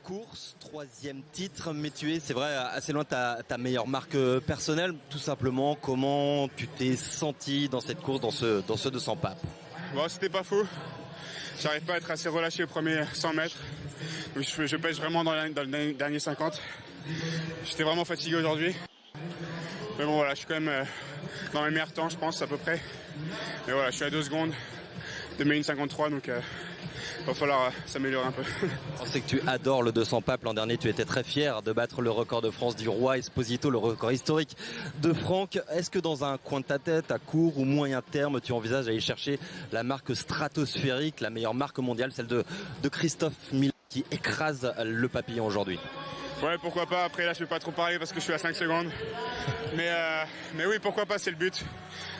course, 3e titre, mais tu es, c'est vrai, assez loin de ta meilleure marque personnelle. Tout simplement, comment tu t'es senti dans cette course, dans ce 200 papes? Bon, c'était pas faux. J'arrive pas à être assez relâché aux premiers 100 mètres. Donc je pêche vraiment dans le dernier 50. J'étais vraiment fatigué aujourd'hui. Mais bon, voilà, je suis quand même dans mes meilleurs temps, je pense, à peu près. Mais voilà, je suis à 2 secondes de mes 1,53, donc il va falloir s'améliorer un peu. On sait que tu adores le 200 papes. L'an dernier, tu étais très fier de battre le record de France du Roi Esposito, le record historique de Franck. Est-ce que dans un coin de ta tête, à court ou moyen terme, tu envisages d'aller chercher la marque stratosphérique, la meilleure marque mondiale, celle de Christophe Miller, qui écrase le papillon aujourd'hui? Ouais, pourquoi pas. Après, là, je vais pas trop parler parce que je suis à 5 secondes. Mais oui, pourquoi pas, c'est le but.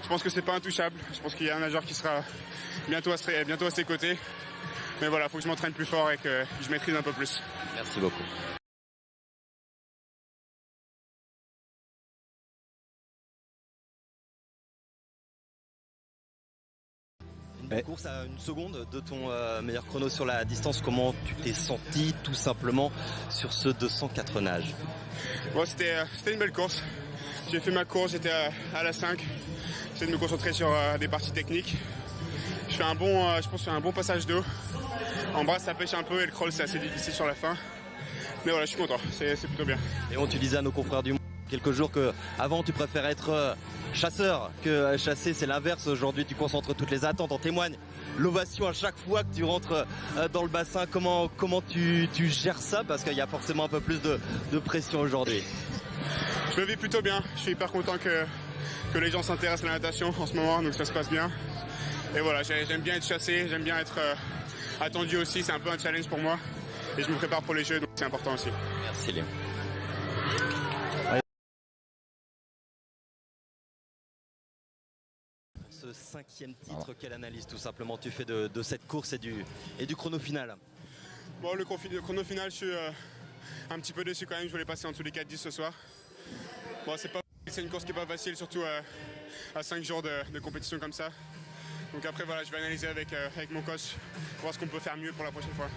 Je pense que c'est pas intouchable. Je pense qu'il y a un nageur qui sera bientôt à ses côtés. Mais voilà, il faut que je m'entraîne plus fort et que je maîtrise un peu plus. Merci beaucoup. Une course à 1 seconde de ton meilleur chrono sur la distance. Comment tu t'es senti tout simplement sur ce 204 nages? Bon, c'était une belle course. J'ai fait ma course, j'étais à la 5. J'essaie de me concentrer sur des parties techniques. Je fais un bon passage d'eau. En bras, ça pêche un peu et le crawl, c'est assez difficile sur la fin. Mais voilà, je suis content, c'est plutôt bien. Et on, tu disais à nos confrères du monde quelques jours que avant tu préférais être chasseur que chasser, c'est l'inverse. Aujourd'hui, tu concentres toutes les attentes. En témoigne l'ovation à chaque fois que tu rentres dans le bassin. Comment tu gères ça? Parce qu'il y a forcément un peu plus de pression aujourd'hui. Je le vis plutôt bien. Je suis hyper content que les gens s'intéressent à la natation en ce moment, donc ça se passe bien. Et voilà, j'aime bien être chassé, j'aime bien être attendu aussi. C'est un peu un challenge pour moi. Et je me prépare pour les Jeux, donc c'est important aussi. Merci Léon. Ce 5e titre, quelle analyse tout simplement tu fais de cette course et du chrono final? Bon, le chrono final, je suis un petit peu déçu quand même. Je voulais passer en tous les 4-10 ce soir. Bon, c'est une course qui n'est pas facile, surtout à 5 jours de compétition comme ça. Donc après, voilà, je vais analyser avec mon coach, voir ce qu'on peut faire mieux pour la prochaine fois.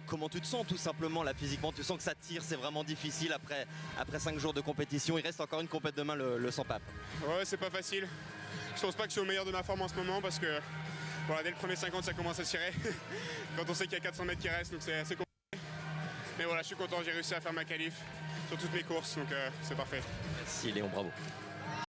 Comment tu te sens tout simplement là physiquement? Tu sens que ça tire, c'est vraiment difficile après 5 jours de compétition. Il reste encore une compète demain, le 100 papes. Ouais, c'est pas facile. Je pense pas que je suis au meilleur de ma forme en ce moment parce que voilà, dès le premier 50 ça commence à tirer. Quand on sait qu'il y a 400 mètres qui restent, donc c'est assez compliqué. Mais voilà, je suis content, j'ai réussi à faire ma qualif sur toutes mes courses, donc c'est parfait. Merci Léon, bravo.